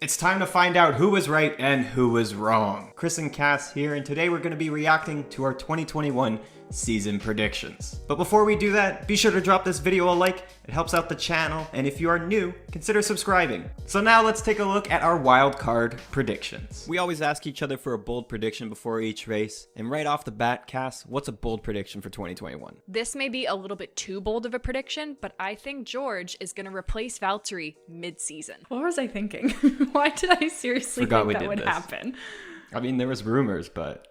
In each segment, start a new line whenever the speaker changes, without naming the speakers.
It's time to find out who was right and who was wrong. Chris and Cass here, and today we're going to be reacting to our 2021 season predictions. But before we do that, be sure to drop this video a like. It helps out the channel, and if you are new, consider subscribing. So now let's take a look at our wild card predictions. We always ask each other for a bold prediction before each race, and right off the bat, Cass, what's a bold prediction for 2021?
This may be a little bit too bold of a prediction, but I think George is going to replace Valtteri mid-season. What was I thinking? Why did I seriously think that would happen?
I mean, there was rumors, but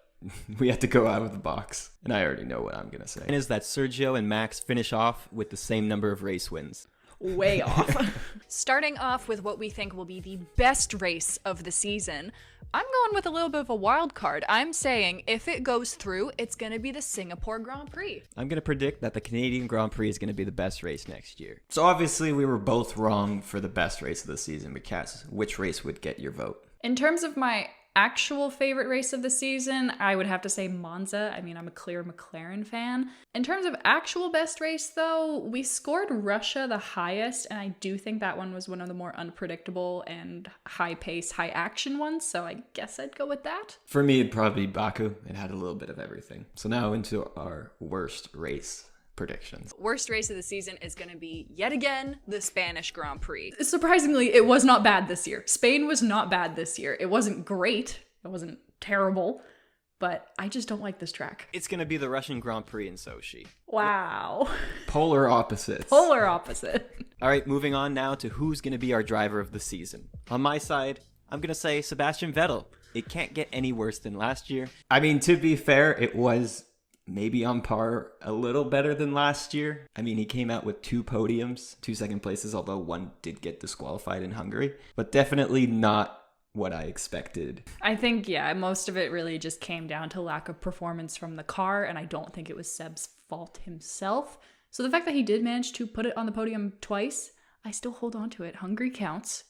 we had to go out of the box. And I already know what I'm going to say. And is that Sergio and Max finish off with the same number of race wins.
Way off. Starting off with what we think will be the best race of the season, I'm going with a little bit of a wild card. I'm saying if it goes through, it's going to be the Singapore Grand Prix.
I'm going to predict that the Canadian Grand Prix is going to be the best race next year. So obviously we were both wrong for the best race of the season, but Cass, which race would get your vote?
In terms of my actual favorite race of the season, I would have to say Monza. I mean, I'm a clear McLaren fan. In terms of actual best race, though, we scored Russia the highest, and I do think that one was one of the more unpredictable and high-pace, high-action ones, so I guess I'd go with that.
For me, it'd probably be Baku. It had a little bit of everything. So now into our worst race predictions.
Worst race of the season is going to be, yet again, the Spanish Grand Prix. Surprisingly, it was not bad this year. Spain was not bad this year. It wasn't great. It wasn't terrible. But I just don't like this track.
It's going to be the Russian Grand Prix in Sochi.
Wow.
Polar opposites.
Polar opposite.
All right, moving on now to who's going to be our driver of the season. On my side, I'm going to say Sebastian Vettel. It can't get any worse than last year. I mean, to be fair, it was maybe on par, a little better than last year. I mean, he came out with 2 podiums, 2 second places, although one did get disqualified in Hungary, but definitely not what I expected.
I think, yeah, most of it really just came down to lack of performance from the car, and I don't think it was Seb's fault himself. So the fact that he did manage to put it on the podium twice, I still hold on to it. Hungary counts.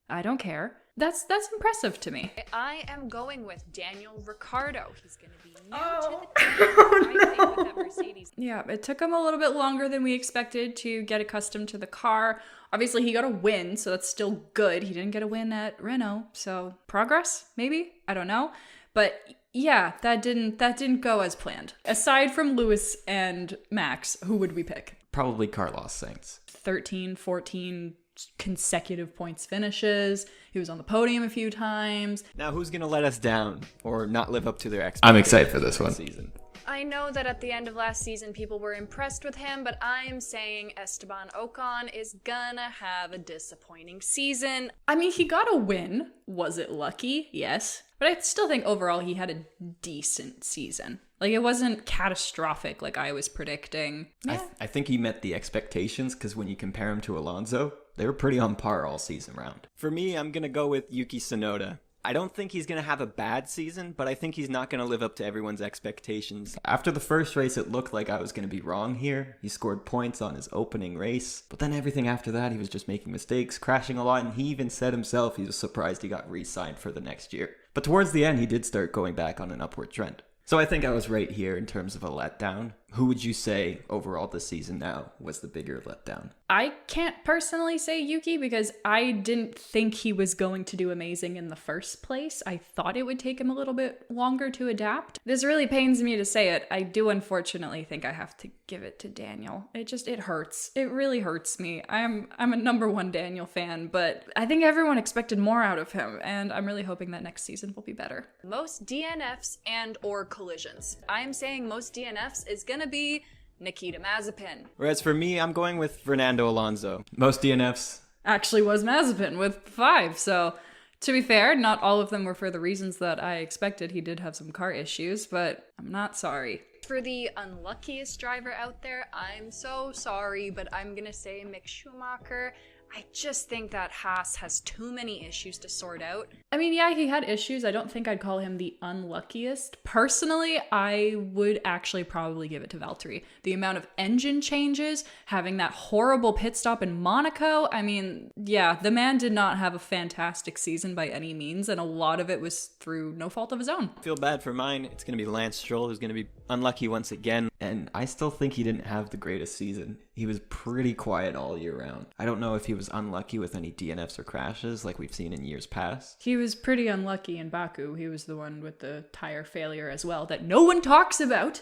I don't care. That's impressive to me. I am going with Daniel Ricciardo. He's going to be new to the team. I think with that Mercedes. Yeah, it took him a little bit longer than we expected to get accustomed to the car. Obviously, he got a win, so that's still good. He didn't get a win at Renault, so progress, maybe? I don't know. But yeah, that didn't go as planned. Aside from Lewis and Max, who would we pick?
Probably Carlos Sainz.
13, 14 consecutive points finishes. He was on the podium a few times.
Now who's gonna let us down or not live up to their expectations?
I'm excited for this one.
Season.
I know that at the end of last season people were impressed with him, but I am saying Esteban Ocon is gonna have a disappointing season. I mean, he got a win. Was it lucky? Yes. But I still think overall he had a decent season. Like, it wasn't catastrophic like I was predicting. Yeah.
I think he met the expectations, because when you compare him to Alonso, they were pretty on par all season round. For me, I'm going to go with Yuki Tsunoda. I don't think he's going to have a bad season, but I think he's not going to live up to everyone's expectations. After the first race, it looked like I was going to be wrong here. He scored points on his opening race, but then everything after that, he was just making mistakes, crashing a lot, and he even said himself he was surprised he got re-signed for the next year. But towards the end, he did start going back on an upward trend. So I think I was right here in terms of a letdown. Who would you say overall this season now was the bigger letdown?
I can't personally say Yuki because I didn't think he was going to do amazing in the first place. I thought it would take him a little bit longer to adapt. This really pains me to say it. I do unfortunately think I have to give it to Daniel. It hurts. It really hurts me. I'm a #1 Daniel fan, but I think everyone expected more out of him, and I'm really hoping that next season will be better. Most DNFs and or collisions. I'm saying most DNFs is gonna be Nikita Mazepin.
Whereas for me, I'm going with Fernando Alonso. Most DNFs
actually was Mazepin with 5, so to be fair, not all of them were for the reasons that I expected. He did have some car issues, but I'm not sorry. For the unluckiest driver out there, I'm so sorry, but I'm gonna say Mick Schumacher. I just think that Haas has too many issues to sort out. I mean, yeah, he had issues. I don't think I'd call him the unluckiest. Personally, I would actually probably give it to Valtteri. The amount of engine changes, having that horrible pit stop in Monaco. I mean, yeah, the man did not have a fantastic season by any means, and a lot of it was through no fault of his own.
I feel bad for mine. It's going to be Lance Stroll who's going to be unlucky once again. And I still think he didn't have the greatest season. He was pretty quiet all year round. I don't know if he was was unlucky with any DNFs or crashes like we've seen in years past.
He was pretty unlucky in Baku. He was the one with the tire failure as well that no one talks about.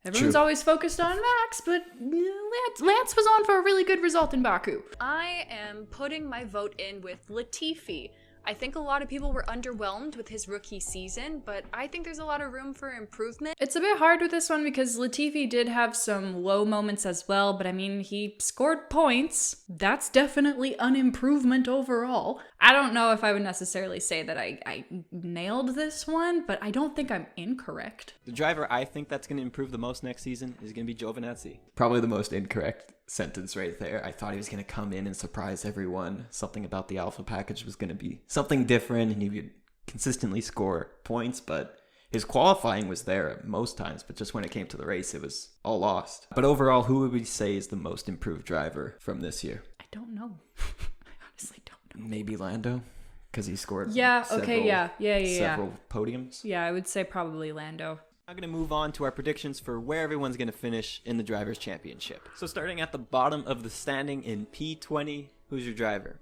Everyone's always focused on Max, but Lance was on for a really good result in Baku. I am putting my vote in with Latifi. I think a lot of people were underwhelmed with his rookie season, but I think there's a lot of room for improvement. It's a bit hard with this one because Latifi did have some low moments as well, but I mean, he scored points. That's definitely an improvement overall. I don't know if I would necessarily say that I nailed this one, but I don't think I'm incorrect.
The driver I think that's going to improve the most next season is going to be Giovinazzi. Probably the most incorrect sentence right there. I thought he was going to come in and surprise everyone. Something about the alpha package was going to be something different, and he would consistently score points, but his qualifying was there most times, but just when it came to the race, it was all lost. But overall, who would we say is the most improved driver from this year?
I don't know. I honestly don't know.
Maybe Lando, because he scored
several
podiums.
Yeah, I would say probably Lando.
I'm going to move on to our predictions for where everyone's going to finish in the Drivers' Championship. So starting at the bottom of the standing in P20, who's your driver?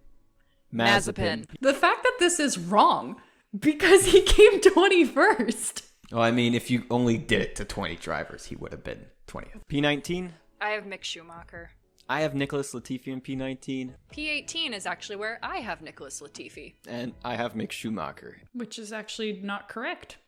Mazepin.
The fact that this is wrong, because he came 21st.
Well, I mean, if you only did it to 20 drivers, he would have been 20th. P19?
I have Mick Schumacher.
I have Nicholas Latifi in P19.
P18 is actually where I have Nicholas Latifi.
And I have Mick Schumacher.
Which is actually not correct.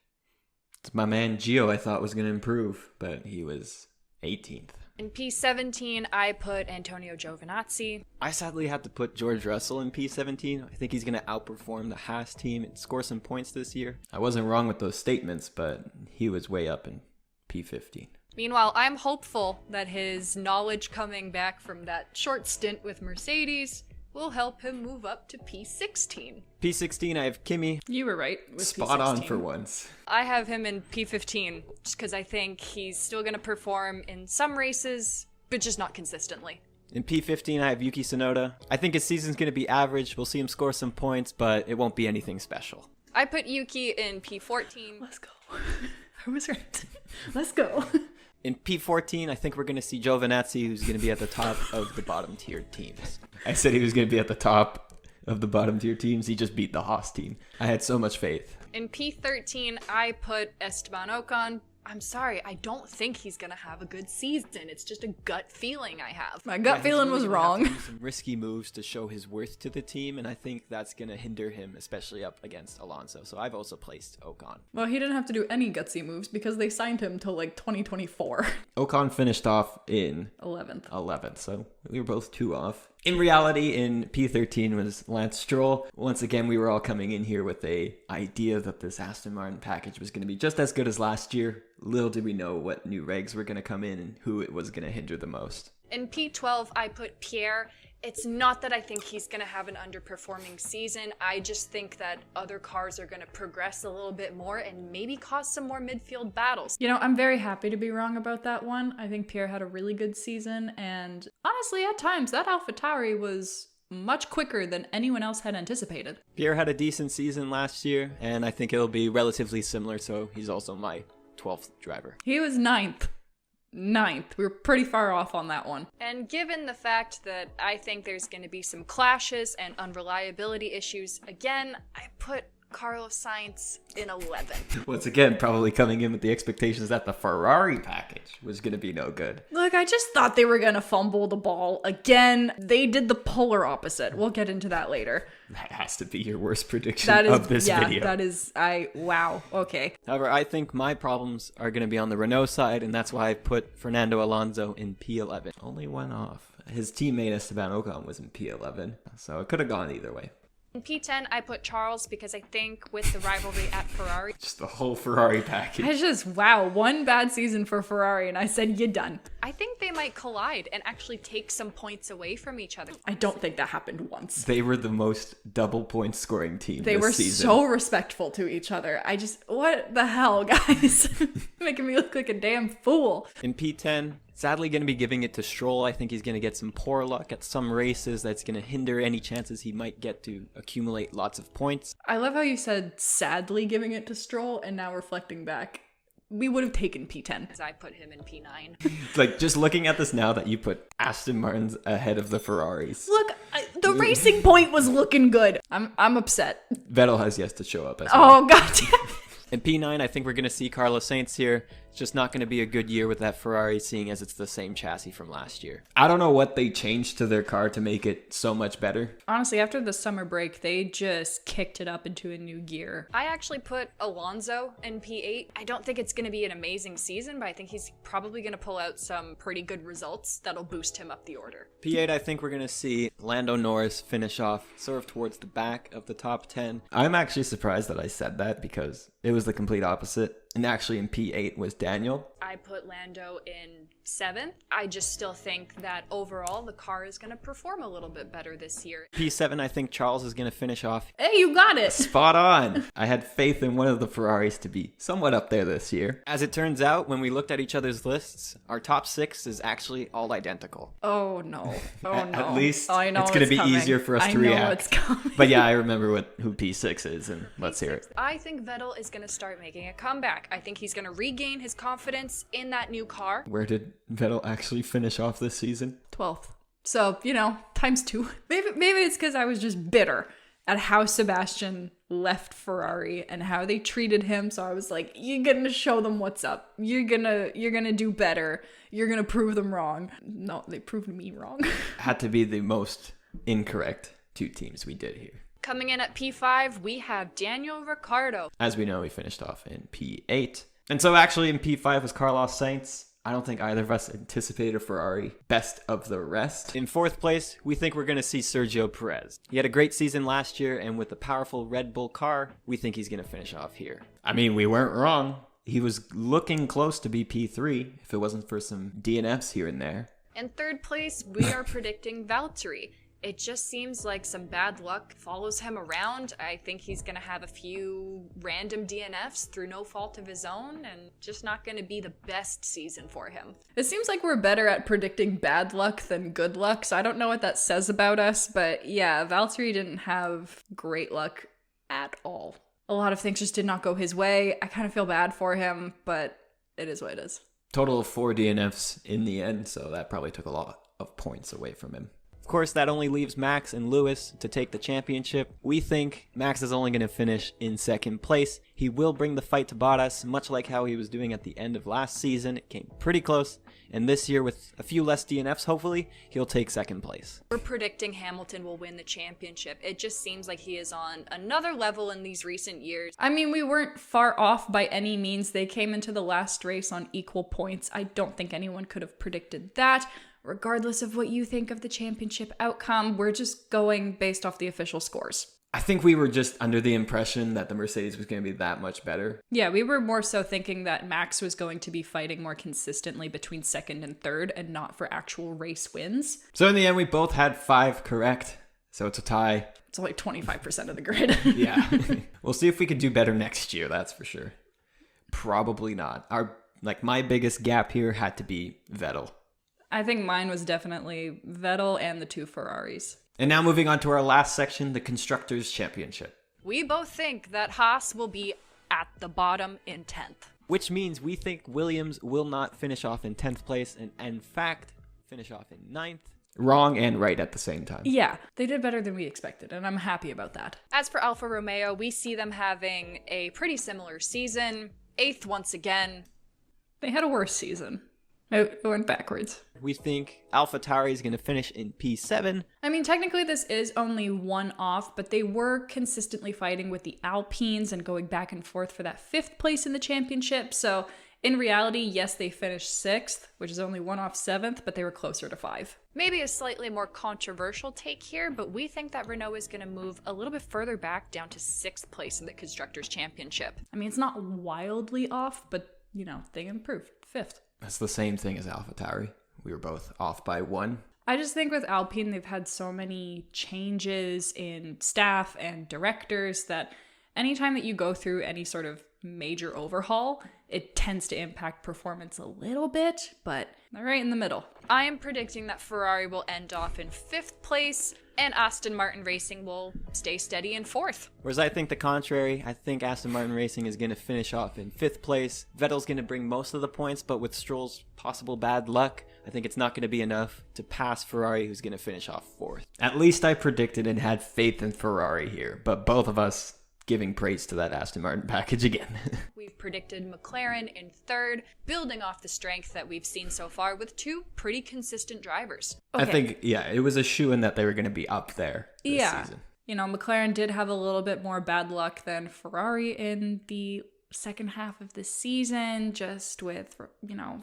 It's my man Gio I thought was going to improve, but he was 18th.
In P17, I put Antonio Giovinazzi.
I sadly had to put George Russell in P17. I think he's going to outperform the Haas team and score some points this year. I wasn't wrong with those statements, but he was way up in P15.
Meanwhile, I'm hopeful that his knowledge coming back from that short stint with Mercedes will help him move up to P16.
P16, I have Kimi.
You were right. With
Spot
P16.
on for once.
I have him in P15 just because I think he's still going to perform in some races, but just not consistently.
In P15, I have Yuki Tsunoda. I think his season's going to be average. We'll see him score some points, but it won't be anything special.
I put Yuki in P14.
Let's go. I was right. Let's go.
In P14, I think we're going to see Giovinazzi, who's going to be at the top of the bottom tier teams. I said he was going to be at the top of the bottom tier teams. He just beat the Haas team. I had so much faith.
In P13, I put Esteban Ocon. I'm sorry, I don't think he's going to have a good season. It's just a gut feeling I have.
My gut feeling was wrong.
He's some risky moves to show his worth to the team, and I think that's going to hinder him, especially up against Alonso. So I've also placed Ocon.
Well, he didn't have to do any gutsy moves because they signed him till like 2024.
Ocon finished off in
11th.
So we were both 2 off. In reality, in P13 was Lance Stroll. Once again, we were all coming in here with a idea that this Aston Martin package was going to be just as good as last year. Little did we know what new regs were going to come in and who it was going to hinder the most.
In P12, I put Pierre. It's not that I think he's going to have an underperforming season. I just think that other cars are going to progress a little bit more and maybe cause some more midfield battles.
You know, I'm very happy to be wrong about that one. I think Pierre had a really good season, and honestly, at times, that AlphaTauri was much quicker than anyone else had anticipated.
Pierre had a decent season last year, and I think it'll be relatively similar, so he's also my 12th driver.
He was 9th. We were pretty far off on that one.
And given the fact that I think there's going to be some clashes and unreliability issues, again, I put Carlos Sainz in 11th.
Once again, probably coming in with the expectations that the Ferrari package was going to be no good.
Look, I just thought they were going to fumble the ball. Again, they did the polar opposite. We'll get into that later.
That has to be your worst prediction of this video.
That is, wow, okay.
However, I think my problems are going to be on the Renault side, and that's why I put Fernando Alonso in P11. Only one off. His teammate Esteban Ocon was in P11, so it could have gone either way.
In P10, I put Charles because I think with the rivalry at Ferrari.
Just the whole Ferrari package.
I just, wow, one bad season for Ferrari, and I said, you're done.
I think they might collide and actually take some points away from each other.
I don't think that happened once.
They were the most double point scoring team
They
this
were
season.
so respectful to each other. What the hell, guys? Making me look like a damn fool.
In P10, sadly going to be giving it to Stroll. I think he's going to get some poor luck at some races that's going to hinder any chances he might get to accumulate lots of points.
I love how you said sadly giving it to Stroll and now reflecting back. we would have taken P10.
As I put him in P9.
Like, just looking at this now that you put Aston Martins ahead of the Ferraris.
Look, the Racing Point was looking good. I'm upset.
Vettel has yet to show up as well.
Oh, God damn it.
In P9, I think we're going to see Carlos Sainz here. It's just not going to be a good year with that Ferrari, seeing as it's the same chassis from last year. I don't know what they changed to their car to make it so much better.
Honestly, after the summer break, they just kicked it up into a new gear.
I actually put Alonso in P8. I don't think it's going to be an amazing season, but I think he's probably going to pull out some pretty good results that'll boost him up the order.
P8, I think we're going to see Lando Norris finish off sort of towards the back of the top 10. I'm actually surprised that I said that because it was the complete opposite. And actually in P8 was Daniel.
I put Lando in 7th. I just still think that overall the car is going to perform a little bit better this year.
P7, I think Charles is going to finish off.
Hey, you got it!
Spot on! I had faith in one of the Ferraris to be somewhat up there this year. As it turns out, when we looked at each other's lists, our top 6 is actually all identical.
Oh, no. Oh, no.
At least
I know
it's going to be
coming.
easier for us to
I know
react.
it's coming.
But yeah, I remember who P6 is, and let's hear it.
I think Vettel is going to start making a comeback. I think he's going to regain his confidence in that new car.
Where did Vettel actually finish off this season?
12th. So, times 2. Maybe it's because I was just bitter at how Sebastian left Ferrari and how they treated him. So I was like, you're gonna show them what's up. You're gonna do better. You're gonna prove them wrong. No, they proved me wrong.
Had to be the most incorrect 2 teams we did here.
Coming in at P5, we have Daniel Ricciardo.
As we know, we finished off in P8. And so actually in P5 was Carlos Sainz. I don't think either of us anticipated a Ferrari best of the rest. In 4th place, we think we're going to see Sergio Perez. He had a great season last year, and with the powerful Red Bull car, we think he's going to finish off here. I mean, we weren't wrong. He was looking close to be P3 if it wasn't for some DNFs here and there.
In 3rd place, we are predicting Valtteri. It just seems like some bad luck follows him around. I think he's going to have a few random DNFs through no fault of his own and just not going to be the best season for him.
It seems like we're better at predicting bad luck than good luck, so I don't know what that says about us, but yeah, Valtteri didn't have great luck at all. A lot of things just did not go his way. I kind of feel bad for him, but it is what it is.
Total of 4 DNFs in the end, so that probably took a lot of points away from him. Of course, that only leaves Max and Lewis to take the championship. We think Max is only going to finish in 2nd place. He will bring the fight to Bottas, much like how he was doing at the end of last season. It came pretty close. And this year, with a few less DNFs, hopefully, he'll take 2nd place.
We're predicting Hamilton will win the championship. It just seems like he is on another level in these recent years.
I mean, we weren't far off by any means. They came into the last race on equal points. I don't think anyone could have predicted that. Regardless of what you think of the championship outcome, we're just going based off the official scores.
I think we were just under the impression that the Mercedes was going to be that much better.
Yeah, we were more so thinking that Max was going to be fighting more consistently between 2nd and 3rd and not for actual race wins.
So in the end, we both had 5 correct. So it's a tie.
It's only 25% of the grid.
Yeah. We'll see if we could do better next year, that's for sure. Probably not. My biggest gap here had to be Vettel.
I think mine was definitely Vettel and the 2 Ferraris.
And now moving on to our last section, the Constructors Championship.
We both think that Haas will be at the bottom in 10th.
Which means we think Williams will not finish off in 10th place and in fact finish off in 9th. Wrong and right at the same time.
Yeah, they did better than we expected, and I'm happy about that.
As for Alfa Romeo, we see them having a pretty similar season. 8th once again.
They had a worse season. It went backwards.
We think AlphaTauri is going to finish in P7.
I mean, technically this is only one off, but they were consistently fighting with the Alpines and going back and forth for that 5th place in the championship. So in reality, yes, they finished 6th, which is only one off 7th, but they were closer to 5.
Maybe a slightly more controversial take here, but we think that Renault is going to move a little bit further back down to 6th place in the Constructors Championship.
I mean, it's not wildly off, but, they improved. 5th.
That's the same thing as AlphaTauri. We were both off by 1.
I just think with Alpine, they've had so many changes in staff and directors that anytime that you go through any sort of major overhaul, it tends to impact performance a little bit, but they're right in the middle.
I am predicting that Ferrari will end off in 5th place and Aston Martin Racing will stay steady in 4th.
Whereas I think the contrary. I think Aston Martin Racing is going to finish off in 5th place. Vettel's going to bring most of the points, but with Stroll's possible bad luck, I think it's not going to be enough to pass Ferrari, who's going to finish off 4th. At least I predicted and had faith in Ferrari here, but both of us giving praise to that Aston Martin package again.
We've predicted McLaren in 3rd, building off the strength that we've seen so far with 2 pretty consistent drivers.
Okay.
I think, it was a shoo-in that they were going to be up there this season.
You know, McLaren did have a little bit more bad luck than Ferrari in the second half of the season, just with,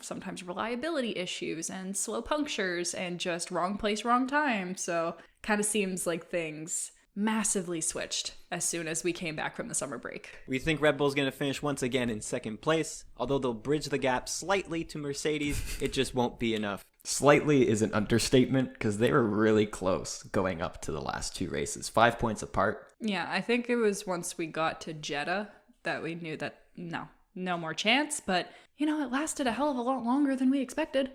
sometimes reliability issues and slow punctures and just wrong place, wrong time. So kind of seems like things massively switched as soon as we came back from the summer break.
We think Red Bull's going to finish once again in 2nd place. Although they'll bridge the gap slightly to Mercedes, it just won't be enough. Slightly is an understatement because they were really close going up to the last 2 races, 5 points apart.
Yeah, I think it was once we got to Jeddah that we knew that no more chance, but it lasted a hell of a lot longer than we expected.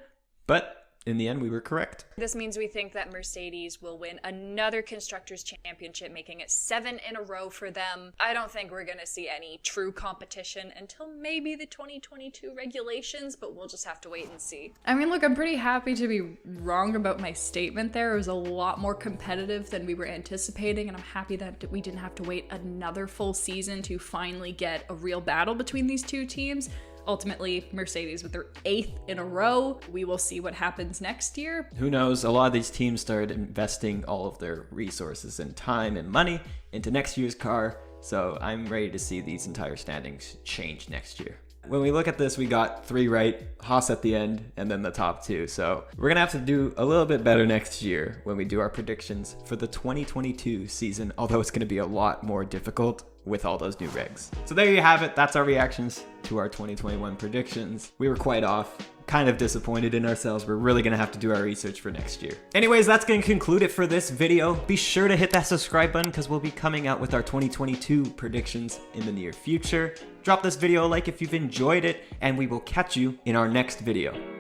But in the end, we were correct.
This means we think that Mercedes will win another Constructors Championship, making it 7 in a row for them. I don't think we're going to see any true competition until maybe the 2022 regulations, but we'll just have to wait and see.
I mean, look, I'm pretty happy to be wrong about my statement there. It was a lot more competitive than we were anticipating, and I'm happy that we didn't have to wait another full season to finally get a real battle between these 2 teams. Ultimately, Mercedes with their 8th in a row. We will see what happens next year.
Who knows? A lot of these teams started investing all of their resources and time and money into next year's car. So I'm ready to see these entire standings change next year. When we look at this, we got 3 right, Haas at the end, and then the top 2. So we're going to have to do a little bit better next year when we do our predictions for the 2022 season, although it's going to be a lot more difficult with all those new regs. So there you have it. That's our reactions to our 2021 predictions. We were quite off. Kind of disappointed in ourselves. We're really going to have to do our research for next year. Anyways, that's going to conclude it for this video. Be sure to hit that subscribe button because we'll be coming out with our 2022 predictions in the near future. Drop this video a like if you've enjoyed it, and we will catch you in our next video.